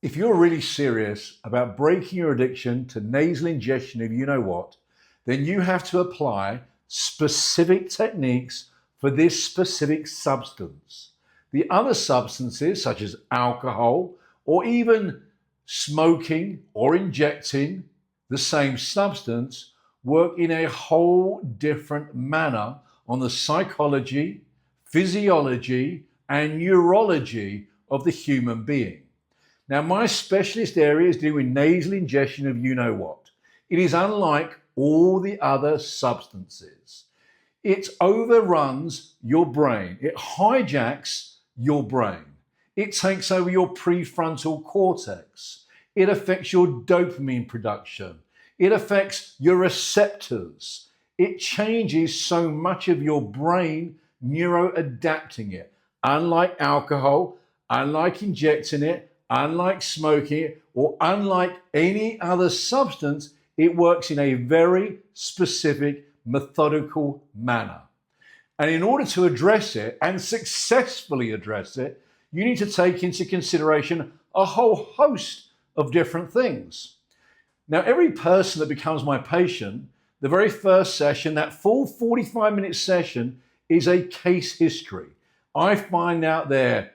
If you're really serious about breaking your addiction to nasal ingestion of you know what, then you have to apply specific techniques for this specific substance. The other substances, such as alcohol or even smoking or injecting the same substance, work in a whole different manner on the psychology, physiology, and neurology of the human being. Now, my specialist area is dealing with nasal ingestion of you know what. It is unlike all the other substances. It overruns your brain. It hijacks your brain. It takes over your prefrontal cortex. It affects your dopamine production. It affects your receptors. It changes so much of your brain, neuroadapting it. Unlike alcohol, unlike injecting it, unlike smoking it, or unlike any other substance, it works in a very specific, methodical manner. And in order to address it and successfully address it, you need to take into consideration a whole host of different things. Now, every person that becomes my patient, the very first session, that full 45-minute session, is a case history. I find out their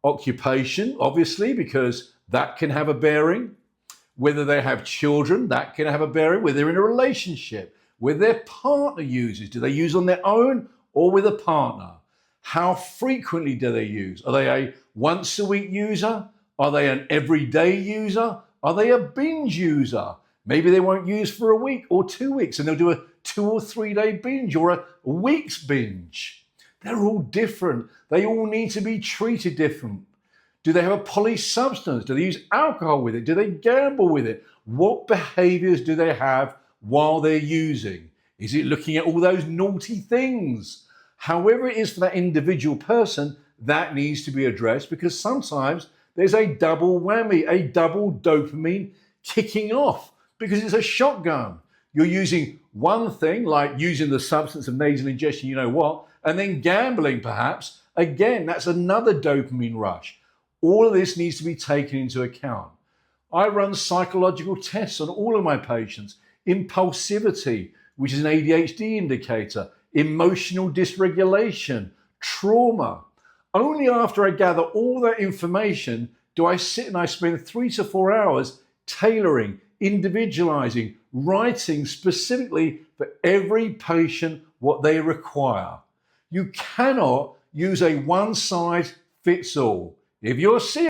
occupation, obviously, because that can have a bearing. Whether they have children, that can have a bearing. Whether they're in a relationship, whether their partner uses. Do they use on their own or with a partner? How frequently do they use? Are they a once a week user? Are they an everyday user? Are they a binge user? Maybe they won't use for a week or 2 weeks and they'll do a 2 or 3 day binge or a week's binge. They're all different. They all need to be treated different. Do they have a polysubstance? Do they use alcohol with it? Do they gamble with it? What behaviors do they have while they're using? Is it looking at all those naughty things? However it is for that individual person, that needs to be addressed, because sometimes there's a double whammy, a double dopamine kicking off, because it's a shotgun. You're using one thing, like using the substance of nasal ingestion, you know what, and then gambling perhaps. Again, that's another dopamine rush. All of this needs to be taken into account. I run psychological tests on all of my patients. Impulsivity, which is an ADHD indicator, emotional dysregulation, trauma. Only after I gather all that information do I sit and I spend 3 to 4 hours tailoring, individualizing, writing specifically for every patient what they require. You cannot use a one-size-fits-all. If you're serious